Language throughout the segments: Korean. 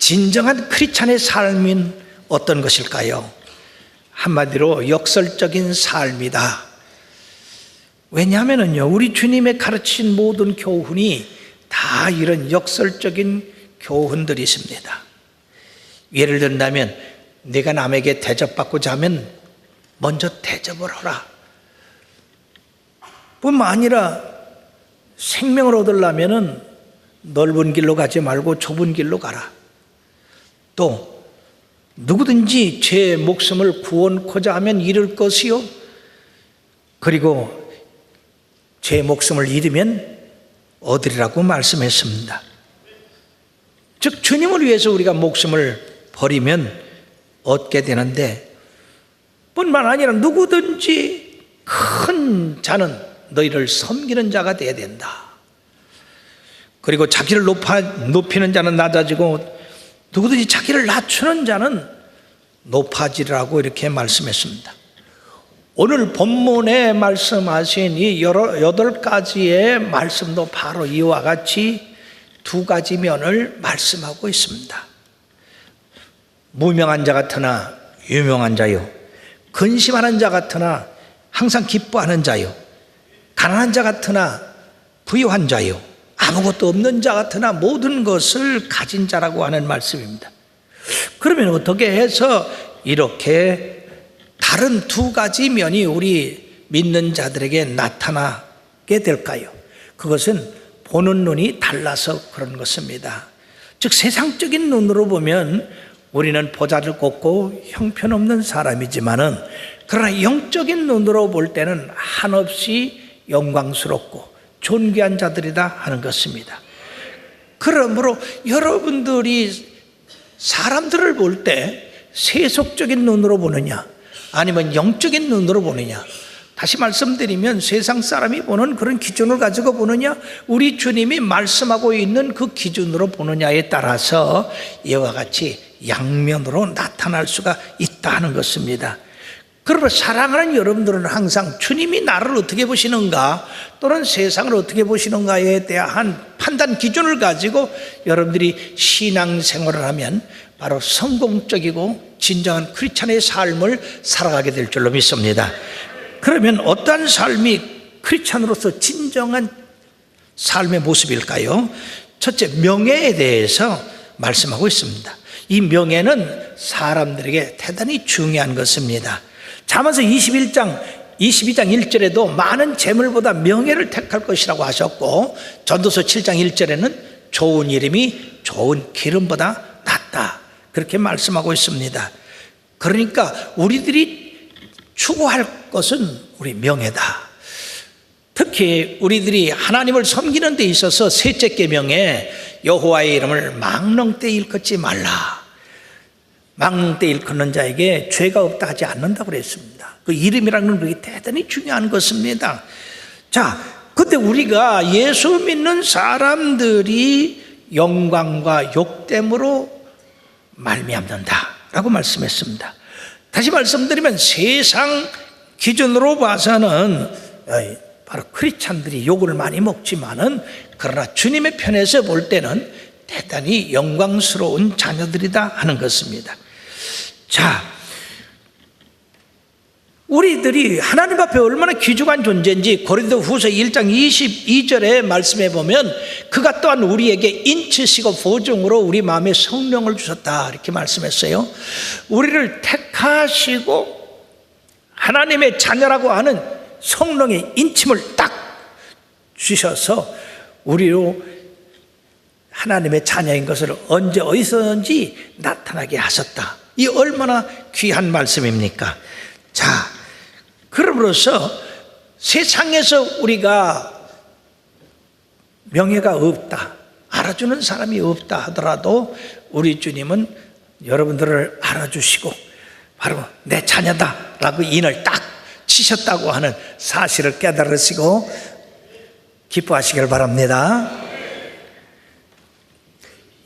진정한 크리스찬의 삶은 어떤 것일까요? 한마디로 역설적인 삶이다. 왜냐하면요, 우리 주님의 가르친 모든 교훈이 다 이런 역설적인 교훈들이 있습니다. 예를 든다면 내가 남에게 대접받고자 하면 먼저 대접을 하라. 뿐만 아니라 생명을 얻으려면 넓은 길로 가지 말고 좁은 길로 가라. 또 누구든지 제 목숨을 구원코자 하면 잃을 것이요, 그리고 제 목숨을 잃으면 얻으리라고 말씀했습니다. 즉 주님을 위해서 우리가 목숨을 버리면 얻게 되는데, 뿐만 아니라 누구든지 큰 자는 너희를 섬기는 자가 되어야 된다. 그리고 자기를 높이는 자는 낮아지고 누구든지 자기를 낮추는 자는 높아지라고 이렇게 말씀했습니다. 오늘 본문에 말씀하신 이 8가지의 말씀도 바로 이와 같이 2가지 면을 말씀하고 있습니다. 무명한 자 같으나 유명한 자요, 근심하는 자 같으나 항상 기뻐하는 자요, 가난한 자 같으나 부유한 자요, 아무것도 없는 자 같으나 모든 것을 가진 자라고 하는 말씀입니다. 그러면 어떻게 해서 이렇게 다른 2가지 면이 우리 믿는 자들에게 나타나게 될까요? 그것은 보는 눈이 달라서 그런 것입니다. 즉 세상적인 눈으로 보면 우리는 보잘것없고 형편없는 사람이지만은, 그러나 영적인 눈으로 볼 때는 한없이 영광스럽고 존귀한 자들이다 하는 것입니다. 그러므로 여러분들이 사람들을 볼 때 세속적인 눈으로 보느냐 아니면 영적인 눈으로 보느냐, 다시 말씀드리면 세상 사람이 보는 그런 기준을 가지고 보느냐, 우리 주님이 말씀하고 있는 그 기준으로 보느냐에 따라서 이와 같이 양면으로 나타날 수가 있다는 것입니다. 그러면 사랑하는 여러분들은 항상 주님이 나를 어떻게 보시는가, 또는 세상을 어떻게 보시는가에 대한 판단 기준을 가지고 여러분들이 신앙생활을 하면 바로 성공적이고 진정한 크리스찬의 삶을 살아가게 될 줄로 믿습니다. 그러면 어떠한 삶이 크리스찬으로서 진정한 삶의 모습일까요? 첫째, 명예에 대해서 말씀하고 있습니다. 이 명예는 사람들에게 대단히 중요한 것입니다. 잠언서 22장 1절에도 많은 재물보다 명예를 택할 것이라고 하셨고, 전도서 7장 1절에는 좋은 이름이 좋은 기름보다 낫다, 그렇게 말씀하고 있습니다. 그러니까 우리들이 추구할 것은 우리 명예다. 특히 우리들이 하나님을 섬기는 데 있어서 셋째 계명에 여호와의 이름을 망령 때 일컫지 말라. 망령 때 일컫는 자에게 죄가 없다 하지 않는다고 그랬습니다. 그 이름이라는 것이 대단히 중요한 것입니다. 자, 근데 우리가 예수 믿는 사람들이 영광과 욕됨으로 말미암는다라고 말씀했습니다. 다시 말씀드리면 세상 기준으로 봐서는 바로 크리스찬들이 욕을 많이 먹지만은, 그러나 주님의 편에서 볼 때는 대단히 영광스러운 자녀들이다 하는 것입니다. 자, 우리들이 하나님 앞에 얼마나 귀중한 존재인지 고린도후서 1장 22절에 말씀해 보면, 그가 또한 우리에게 인치시고 보증으로 우리 마음에 성령을 주셨다, 이렇게 말씀했어요. 우리를 택하시고 하나님의 자녀라고 하는 성령의 인침을 딱 주셔서 우리로 하나님의 자녀인 것을 언제 어디서든지 나타나게 하셨다. 이 얼마나 귀한 말씀입니까? 자, 그럼으로써 세상에서 우리가 명예가 없다, 알아주는 사람이 없다 하더라도 우리 주님은 여러분들을 알아주시고 바로 내 자녀다 라고 인을 딱 치셨다고 하는 사실을 깨달으시고 기뻐하시길 바랍니다.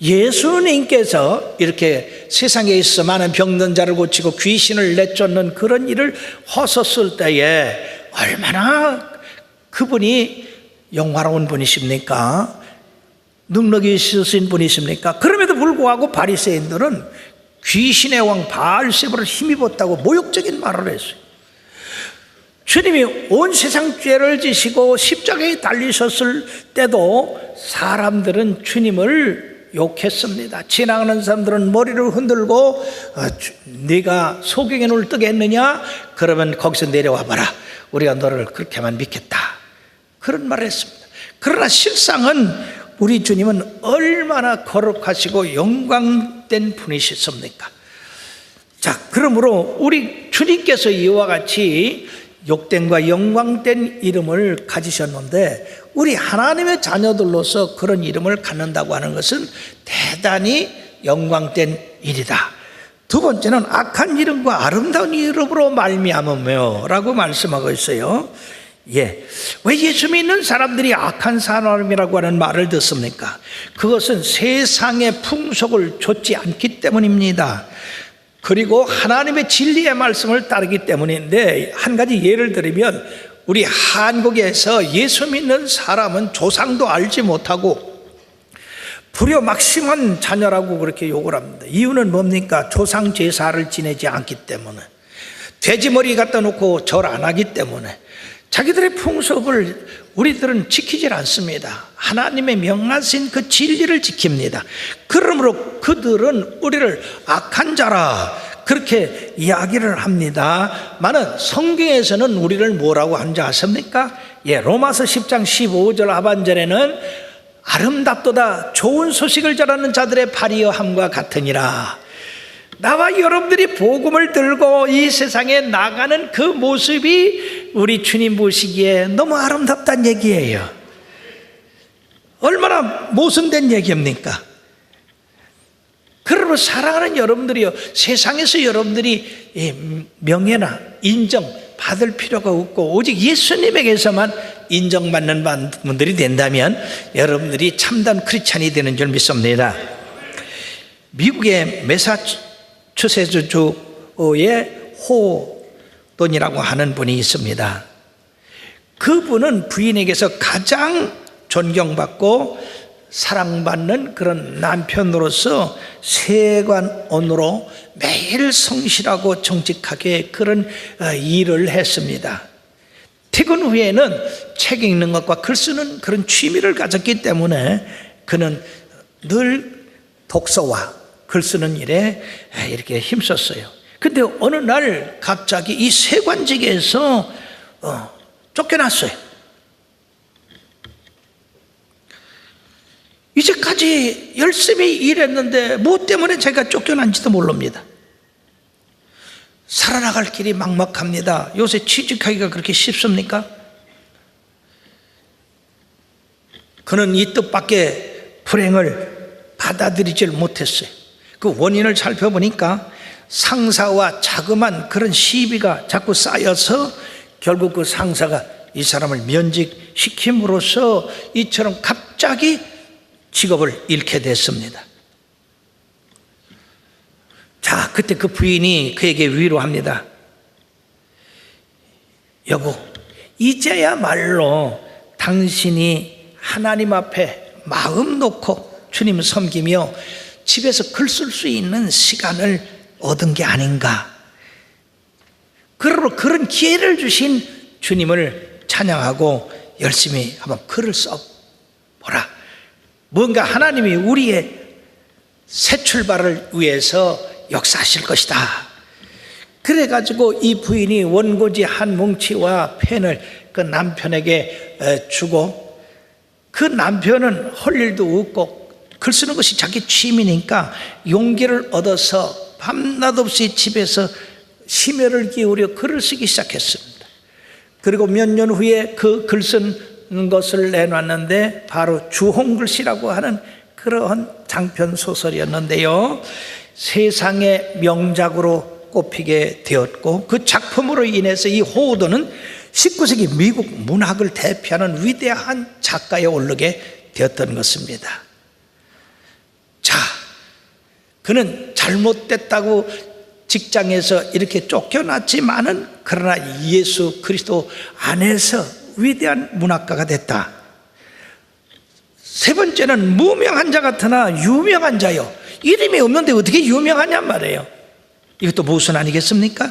예수님께서 이렇게 세상에 있어 많은 병든 자를 고치고 귀신을 내쫓는 그런 일을 하셨을 때에 얼마나 그분이 영화로운 분이십니까? 능력이 있으신 분이십니까? 그럼에도 불구하고 바리새인들은 귀신의 왕 바알세바를 힘입었다고 모욕적인 말을 했어요. 주님이 온 세상 죄를 지시고 십자가에 달리셨을 때도 사람들은 주님을 욕했습니다. 지나가는 사람들은 머리를 흔들고 네가 소경의 눈을 뜨게 했느냐? 그러면 거기서 내려와 봐라. 우리가 너를 그렇게만 믿겠다. 그런 말을 했습니다. 그러나 실상은 우리 주님은 얼마나 거룩하시고 영광된 분이셨습니까? 자, 그러므로 우리 주님께서 이와 같이 욕된과 영광된 이름을 가지셨는데 우리 하나님의 자녀들로서 그런 이름을 갖는다고 하는 것은 대단히 영광된 일이다. 두 번째는 악한 이름과 아름다운 이름으로 말미암으며 라고 말씀하고 있어요. 왜 예수 믿는 사람들이 악한 사람이라고 하는 말을 듣습니까? 그것은 세상의 풍속을 좇지 않기 때문입니다. 그리고 하나님의 진리의 말씀을 따르기 때문인데, 한 가지 예를 들면 우리 한국에서 예수 믿는 사람은 조상도 알지 못하고 불효막심한 자녀라고 그렇게 욕을 합니다. 이유는 뭡니까? 조상 제사를 지내지 않기 때문에, 돼지머리 갖다 놓고 절 안 하기 때문에 자기들의 풍속을 우리들은 지키질 않습니다. 하나님의 명하신 그 진리를 지킵니다. 그러므로 그들은 우리를 악한 자라 그렇게 이야기를 합니다. 많은 성경에서는 우리를 뭐라고 하는지 아십니까? 로마서 10장 15절 하반절에는 아름답도다 좋은 소식을 전하는 자들의 발이여함과 같으니라. 나와 여러분들이 복음을 들고 이 세상에 나가는 그 모습이 우리 주님 보시기에 너무 아름답다는 얘기예요. 얼마나 모순된 얘기입니까? 그러므로 사랑하는 여러분들이요, 세상에서 여러분들이 명예나 인정 받을 필요가 없고 오직 예수님에게서만 인정받는 분들이 된다면 여러분들이 참된 크리스찬이 되는 줄 믿습니다. 미국의 매사추세츠주의 호돈이라고 하는 분이 있습니다. 그분은 부인에게서 가장 존경받고 사랑받는 그런 남편으로서 세관원으로 매일 성실하고 정직하게 그런 일을 했습니다. 퇴근 후에는 책 읽는 것과 글 쓰는 그런 취미를 가졌기 때문에 그는 늘 독서와 글 쓰는 일에 이렇게 힘썼어요. 근데 어느 날 갑자기 이 세관직에서 쫓겨났어요. 이제까지 열심히 일했는데 뭐 때문에 제가 쫓겨난지도 모릅니다. 살아나갈 길이 막막합니다. 요새 취직하기가 그렇게 쉽습니까? 그는 이 뜻밖의 불행을 받아들이질 못했어요. 그 원인을 살펴보니까 상사와 자그만 그런 시비가 자꾸 쌓여서 결국 그 상사가 이 사람을 면직시킴으로써 이처럼 갑자기 직업을 잃게 됐습니다. 자, 그때 그 부인이 그에게 위로합니다. 여보, 이제야말로 당신이 하나님 앞에 마음 놓고 주님 섬기며 집에서 글 쓸 수 있는 시간을 얻은 게 아닌가. 그러므로 그런 기회를 주신 주님을 찬양하고 열심히 한번 글을 써보라. 뭔가 하나님이 우리의 새 출발을 위해서 역사하실 것이다. 그래가지고 이 부인이 원고지 한 뭉치와 펜을 그 남편에게 주고, 그 남편은 할 일도 없고 글 쓰는 것이 자기 취미니까 용기를 얻어서 밤낮 없이 집에서 심혈을 기울여 글을 쓰기 시작했습니다. 그리고 몇 년 후에 그 글 쓴 것을 내놨는데 바로 주홍글씨라고 하는 그러한 장편 소설이었는데요, 세상의 명작으로 꼽히게 되었고 그 작품으로 인해서 이 호우도는 19세기 미국 문학을 대표하는 위대한 작가에 오르게 되었던 것입니다. 자, 그는 잘못됐다고 직장에서 이렇게 쫓겨났지만은 그러나 예수 그리스도 안에서 위대한 문학가가 됐다. 세 번째는 무명한 자 같으나 유명한 자요. 이름이 없는데 어떻게 유명하냔 말이에요. 이것도 모순 아니겠습니까?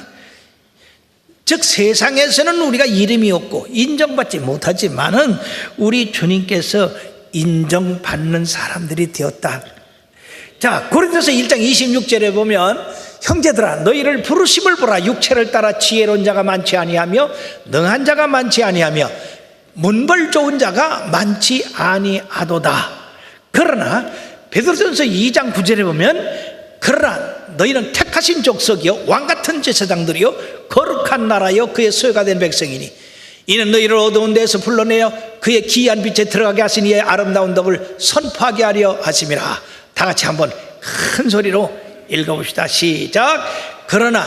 즉 세상에서는 우리가 이름이 없고 인정받지 못하지만은 우리 주님께서 인정받는 사람들이 되었다. 자, 고린도서 1장 26절에 보면 형제들아 너희를 부르심을 보라. 육체를 따라 지혜로운 자가 많지 아니하며 능한 자가 많지 아니하며 문벌 좋은 자가 많지 아니하도다. 그러나 베드로전서 2장 9절에 보면 그러나 너희는 택하신 족속이요 왕같은 제사장들이요 거룩한 나라요 그의 소유가 된 백성이니 이는 너희를 어두운 데서 불러내어 그의 기이한 빛에 들어가게 하시니 이의 아름다운 덕을 선포하게 하려 하심이라. 다 같이 한번 큰 소리로 읽어봅시다. 시작. 그러나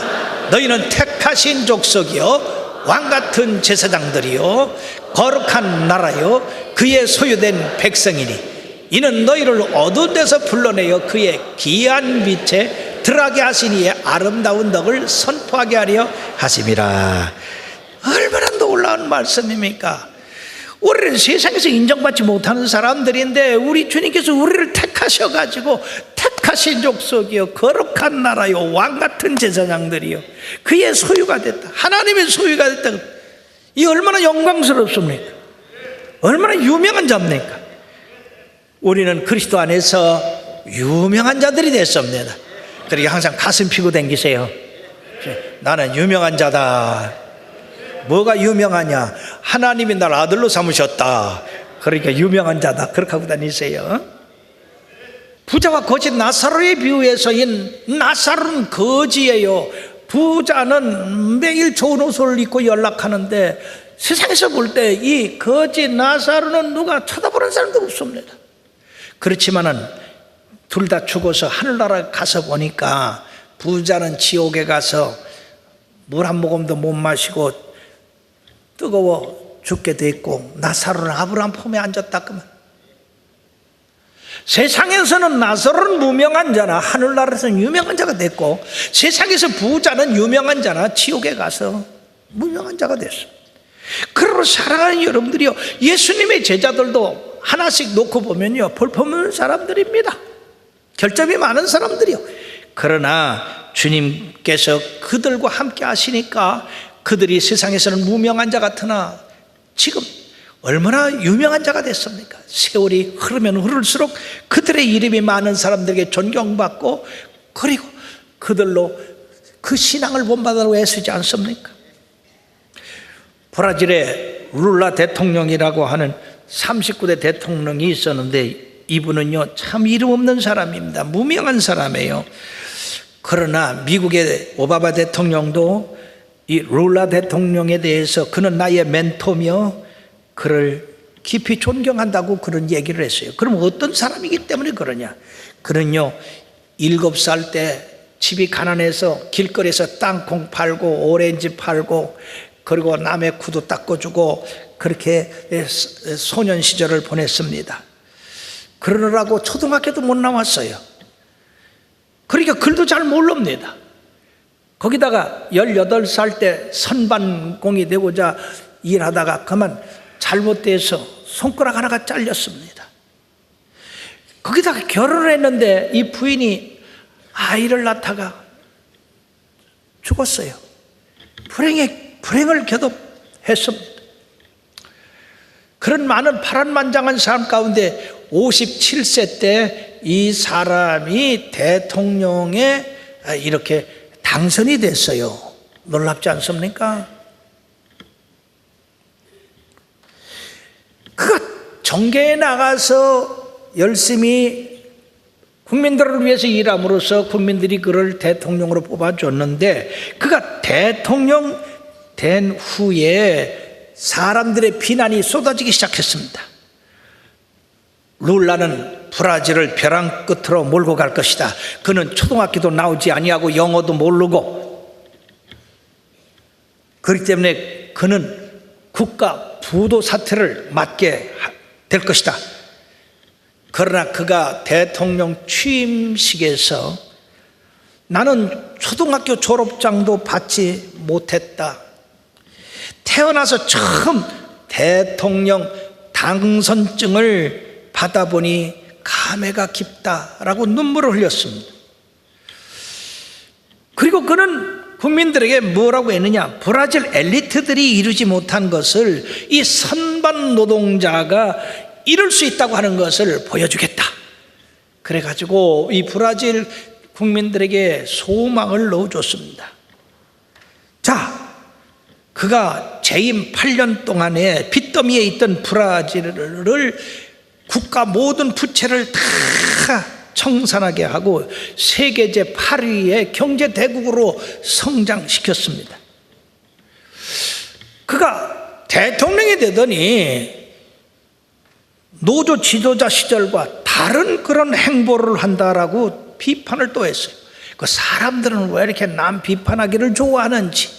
너희는 택하신 족속이요 왕같은 제사장들이요 거룩한 나라요 그의 소유된 백성이니 이는 너희를 어두운 데서 불러내어 그의 기이한 빛에 들어가게 하시니 이의 아름다운 덕을 선포하게 하려 하심이라. 얼마나 놀라운 말씀입니까? 우리는 세상에서 인정받지 못하는 사람들인데 우리 주님께서 우리를 택하셔가지고 택하신 족속이요 거룩한 나라요 왕같은 제사장들이요 그의 소유가 됐다. 하나님의 소유가 됐다. 이 얼마나 영광스럽습니까? 얼마나 유명한 자입니까? 우리는 그리스도 안에서 유명한 자들이 됐습니다. 그러니까 항상 가슴 피고 다니세요. 나는 유명한 자다. 뭐가 유명하냐? 하나님이 나를 아들로 삼으셨다. 그러니까 유명한 자다. 그렇게 하고 다니세요. 부자와 거지 나사로의 비유에서 이 나사로는 거지예요. 부자는 매일 좋은 옷을 입고 연락하는데 세상에서 볼 때 이 거지 나사로는 누가 쳐다보는 사람도 없습니다. 그렇지만은 둘 다 죽어서 하늘나라 가서 보니까 부자는 지옥에 가서 물 한 모금도 못 마시고 뜨거워 죽게 됐고 나사로는 아브라함 품에 앉았다 그만. 세상에서는 나사로는 무명한 자나 하늘나라에서는 유명한 자가 됐고 세상에서 부자는 유명한 자나 지옥에 가서 무명한 자가 됐어. 그러므로 사랑하는 여러분들이요, 예수님의 제자들도 하나씩 놓고 보면요 볼품없는 사람들입니다. 결점이 많은 사람들이요. 그러나 주님께서 그들과 함께 하시니까 그들이 세상에서는 무명한 자 같으나 지금 얼마나 유명한 자가 됐습니까? 세월이 흐르면 흐를수록 그들의 이름이 많은 사람들에게 존경받고 그리고 그들로 그 신앙을 본받으라고 애쓰지 않습니까? 브라질의 룰라 대통령이라고 하는 39대 대통령이 있었는데 이분은요 참 이름 없는 사람입니다. 무명한 사람이에요. 그러나 미국의 오바마 대통령도 이 룰라 대통령에 대해서 그는 나의 멘토며 그를 깊이 존경한다고 그런 얘기를 했어요. 그럼 어떤 사람이기 때문에 그러냐? 그는요 7살 때 집이 가난해서 길거리에서 땅콩 팔고 오렌지 팔고 그리고 남의 구두 닦아주고 그렇게 소년 시절을 보냈습니다. 그러느라고 초등학교도 못 나왔어요. 그러니까 글도 잘 모릅니다. 거기다가 18살 때 선반공이 되고자 일하다가 그만 잘못돼서 손가락 하나가 잘렸습니다. 거기다가 결혼을 했는데 이 부인이 아이를 낳다가 죽었어요. 불행을 겨도했습니다. 그런 많은 파란만장한 사람 가운데 57세 때 이 사람이 대통령에 이렇게 당선이 됐어요. 놀랍지 않습니까? 그가 정계에 나가서 열심히 국민들을 위해서 일함으로써 국민들이 그를 대통령으로 뽑아줬는데 그가 대통령 된 후에 사람들의 비난이 쏟아지기 시작했습니다. 룰라는 브라질을 벼랑 끝으로 몰고 갈 것이다. 그는 초등학교도 나오지 아니하고 영어도 모르고 그렇기 때문에 그는 국가 부도 사태를 맡게 될 것이다. 그러나 그가 대통령 취임식에서 나는 초등학교 졸업장도 받지 못했다. 태어나서 처음 대통령 당선증을 하다 보니 감회가 깊다라고 눈물을 흘렸습니다. 그리고 그는 국민들에게 뭐라고 했느냐? 브라질 엘리트들이 이루지 못한 것을 이 선반 노동자가 이룰 수 있다고 하는 것을 보여주겠다. 그래가지고 이 브라질 국민들에게 소망을 넣어줬습니다. 자, 그가 재임 8년 동안에 빚더미에 있던 브라질을 국가 모든 부채를 다 청산하게 하고 세계제 8위의 경제대국으로 성장시켰습니다. 그가 대통령이 되더니 노조 지도자 시절과 다른 그런 행보를 한다라고 비판을 또 했어요. 그 사람들은 왜 이렇게 남 비판하기를 좋아하는지,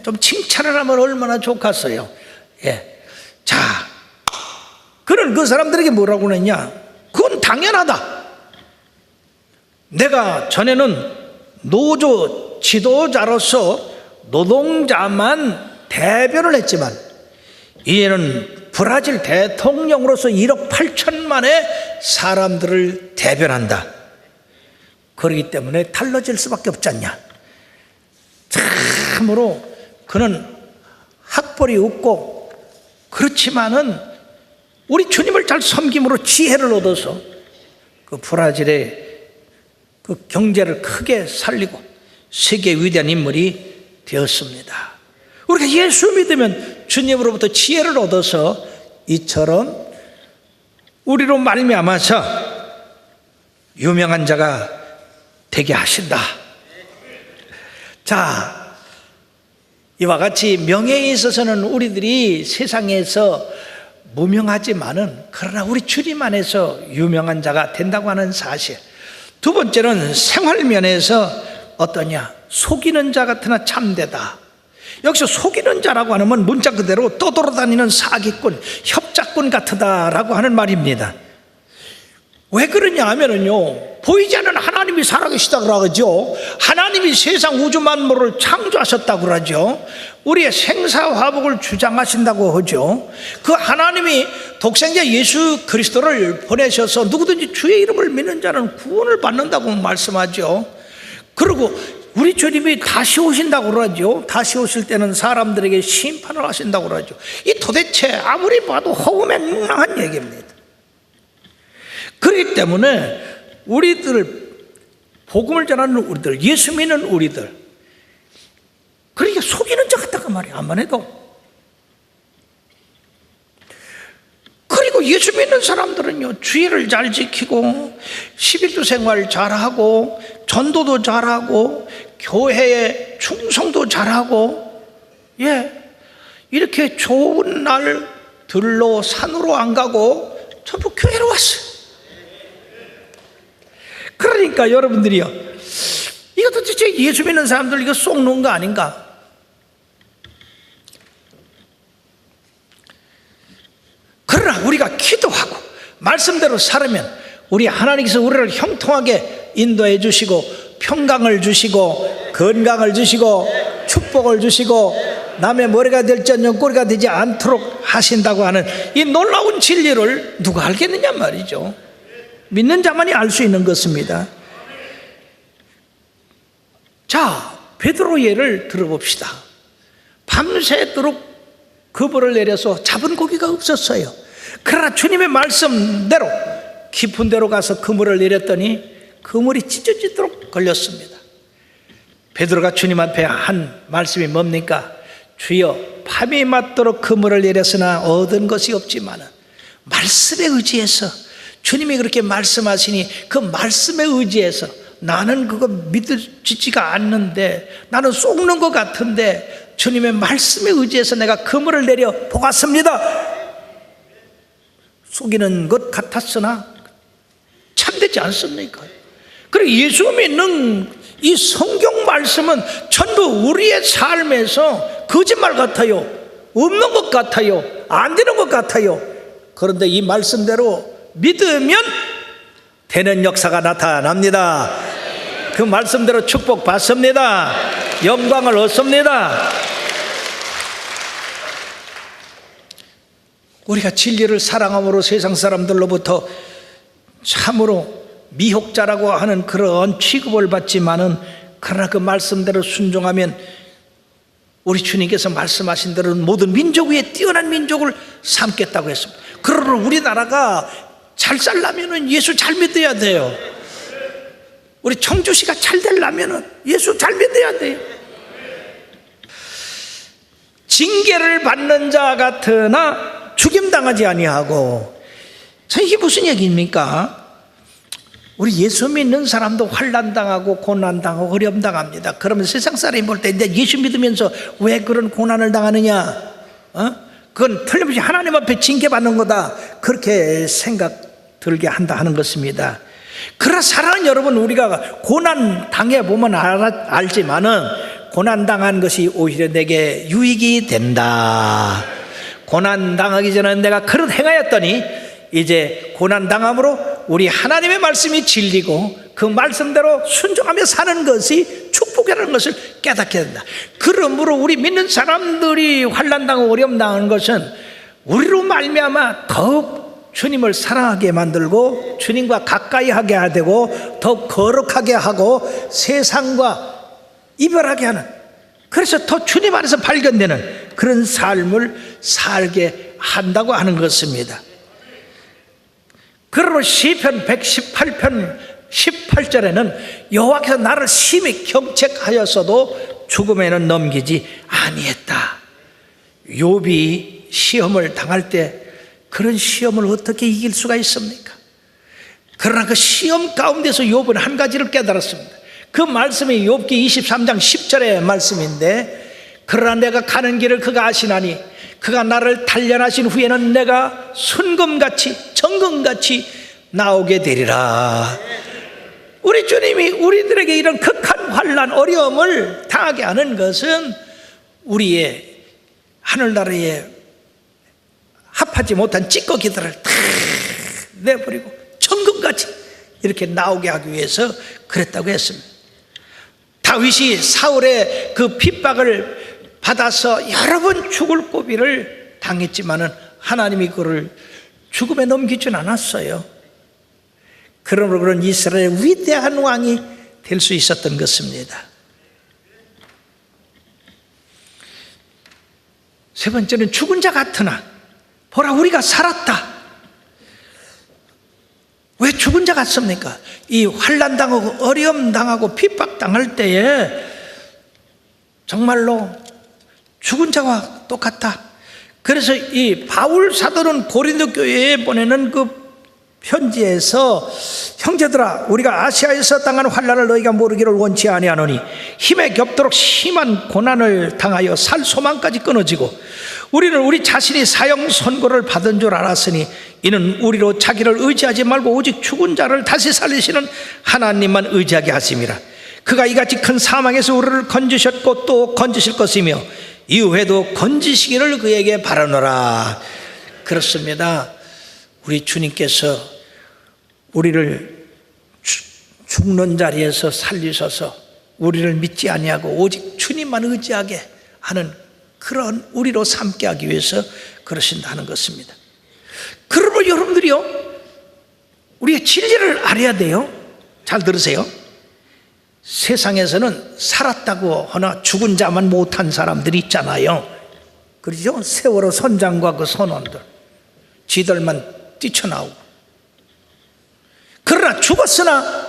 좀 칭찬을 하면 얼마나 좋겠어요. 자, 그는 그 사람들에게 뭐라고 했냐? 그건 당연하다. 내가 전에는 노조 지도자로서 노동자만 대변을 했지만 이제는 브라질 대통령으로서 1억 8천만의 사람들을 대변한다. 그렇기 때문에 달라질 수밖에 없지 않냐. 참으로 그는 학벌이 없고 그렇지만은 우리 주님을 잘 섬김으로 지혜를 얻어서 그 브라질의 그 경제를 크게 살리고 세계 위대한 인물이 되었습니다. 우리가 예수 믿으면 주님으로부터 지혜를 얻어서 이처럼 우리로 말미암아서 유명한 자가 되게 하신다. 자, 이와 같이 명예에 있어서는 우리들이 세상에서 무명하지만은 그러나 우리 주님 안에서 유명한 자가 된다고 하는 사실. 두 번째는 생활면에서 어떠냐? 속이는 자 같으나 참되다. 여기서 속이는 자라고 하면 문자 그대로 떠돌아다니는 사기꾼, 협작꾼 같다라고 하는 말입니다. 왜 그러냐 하면은요, 보이지 않는 하나님이 살아계시다고 그러죠. 하나님이 세상 우주 만물을 창조하셨다고 그러죠. 우리의 생사화복을 주장하신다고 하죠. 그 하나님이 독생자 예수 그리스도를 보내셔서 누구든지 주의 이름을 믿는 자는 구원을 받는다고 말씀하죠. 그리고 우리 주님이 다시 오신다고 그러죠. 다시 오실 때는 사람들에게 심판을 하신다고 그러죠. 이 도대체 아무리 봐도 허무맹랑한 얘기입니다. 그렇기 때문에 우리들, 복음을 전하는 우리들, 예수 믿는 우리들, 그러니까 속이는 자 같다고 말이야. 안만 해도. 그리고 예수 믿는 사람들은요, 주의를 잘 지키고 11조 생활 잘하고 전도도 잘하고 교회에 충성도 잘하고, 이렇게 좋은 날들로 산으로 안 가고 전부 교회로 왔어요. 그러니까 여러분들이요, 이거 도대체 예수 믿는 사람들 이거 쏙 놓은 거 아닌가? 그러나 우리가 기도하고 말씀대로 살으면 우리 하나님께서 우리를 형통하게 인도해 주시고 평강을 주시고 건강을 주시고 축복을 주시고 남의 머리가 될지언정 꼬리가 되지 않도록 하신다고 하는 이 놀라운 진리를 누가 알겠느냐 말이죠. 믿는 자만이 알 수 있는 것입니다. 자, 베드로 예를 들어봅시다. 밤새도록 그물을 내려서 잡은 고기가 없었어요. 그러나 주님의 말씀대로 깊은 데로 가서 그물을 내렸더니 그물이 찢어지도록 걸렸습니다. 베드로가 주님 앞에 한 말씀이 뭡니까? 주여, 밤이 맞도록 그물을 내렸으나 얻은 것이 없지만 말씀에 의지해서, 주님이 그렇게 말씀하시니 그 말씀에 의지해서, 나는 그거 믿어지지가 않는데, 나는 속는 것 같은데 주님의 말씀에 의지해서 내가 그물을 내려 보았습니다. 속이는 것 같았으나 참되지 않습니까? 그리고 예수 믿는 이 성경 말씀은 전부 우리의 삶에서 거짓말 같아요, 없는 것 같아요, 안 되는 것 같아요. 그런데 이 말씀대로 믿으면 되는 역사가 나타납니다. 그 말씀대로 축복 받습니다. 영광을 얻습니다. 우리가 진리를 사랑함으로 세상 사람들로부터 참으로 미혹자라고 하는 그런 취급을 받지만은, 그러나 그 말씀대로 순종하면 우리 주님께서 말씀하신 대로 모든 민족 위에 뛰어난 민족을 삼겠다고 했습니다. 그러나 우리나라가 잘 살려면 예수 잘 믿어야 돼요. 우리 청주시가 잘 되려면 예수 잘 믿어야 돼요. 징계를 받는 자 같으나 죽임당하지 아니하고. 이게 무슨 얘기입니까? 우리 예수 믿는 사람도 환난당하고 고난당하고 어려움당합니다. 그러면 세상 사람이 볼 때 이제 예수 믿으면서 왜 그런 고난을 당하느냐? 그건 틀림없이 하나님 앞에 징계받는 거다, 그렇게 생각 들게 한다 하는 것입니다. 그러나 사랑하는 여러분, 우리가 고난 당해보면 알지만은 고난 당한 것이 오히려 내게 유익이 된다. 고난 당하기 전에 내가 그릇 행하였더니 이제 고난 당함으로 우리 하나님의 말씀이 진리고 그 말씀대로 순종하며 사는 것이 축복이라는 것을 깨닫게 된다. 그러므로 우리 믿는 사람들이 환난 당하고 어려움 당하는 것은 우리로 말미암아 더욱 주님을 사랑하게 만들고 주님과 가까이 하게 되고 더욱 거룩하게 하고 세상과 이별하게 하는, 그래서 더 주님 안에서 발견되는 그런 삶을 살게 한다고 하는 것입니다. 그러므로 시편 118편 18절에는 여호와께서 나를 심히 경책하였어도 죽음에는 넘기지 아니했다. 욥이 시험을 당할 때 그런 시험을 어떻게 이길 수가 있습니까? 그러나 그 시험 가운데서 욥은 한 가지를 깨달았습니다. 그 말씀이 욥기 23장 10절의 말씀인데, 그러나 내가 가는 길을 그가 아시나니 그가 나를 단련하신 후에는 내가 순금같이 정금같이 나오게 되리라. 우리 주님이 우리들에게 이런 극한 환난 어려움을 당하게 하는 것은 우리의 하늘나라에 합하지 못한 찌꺼기들을 다 내버리고 정금같이 이렇게 나오게 하기 위해서 그랬다고 했습니다. 다윗이 사울의 그 핍박을 받아서 여러 번 죽을 고비를 당했지만은 하나님이 그를 죽음에 넘기진 않았어요. 그러므로 그런 이스라엘의 위대한 왕이 될 수 있었던 것입니다. 세 번째는 죽은 자 같으나 보라 우리가 살았다. 왜 죽은 자 같습니까? 이 환난 당하고 어려움 당하고 핍박 당할 때에 정말로 죽은 자와 똑같다. 그래서 이 바울 사도는 고린도 교회에 보내는 그 편지에서 형제들아 우리가 아시아에서 당한 환난을 너희가 모르기를 원치 아니하노니 힘에 겹도록 심한 고난을 당하여 살 소망까지 끊어지고 우리는 우리 자신이 사형 선고를 받은 줄 알았으니 이는 우리로 자기를 의지하지 말고 오직 죽은 자를 다시 살리시는 하나님만 의지하게 하심이라. 그가 이같이 큰 사망에서 우리를 건지셨고 또 건지실 것이며 이후에도 건지시기를 그에게 바라노라. 그렇습니다. 우리 주님께서 우리를 죽는 자리에서 살리셔서 우리를 믿지 아니하고 오직 주님만 의지하게 하는 그런 우리로 삼게 하기 위해서 그러신다는 것입니다. 그러므로 여러분들이요, 우리의 진리를 알아야 돼요. 잘 들으세요. 세상에서는 살았다고 하나 죽은 자만 못한 사람들이 있잖아요. 그렇죠? 세월호 선장과 그 선원들 지들만 뛰쳐나오고, 그러나 죽었으나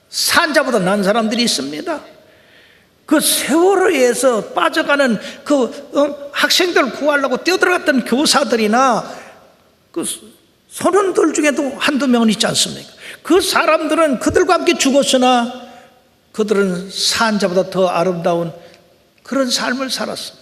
산 자보다 난 사람들이 있습니다. 그 세월호에서 빠져가는 그 학생들을 구하려고 뛰어들어갔던 교사들이나 그 선원들 중에도 한두 명은 있지 않습니까? 그 사람들은 그들과 함께 죽었으나 그들은 산 자보다 더 아름다운 그런 삶을 살았습니다.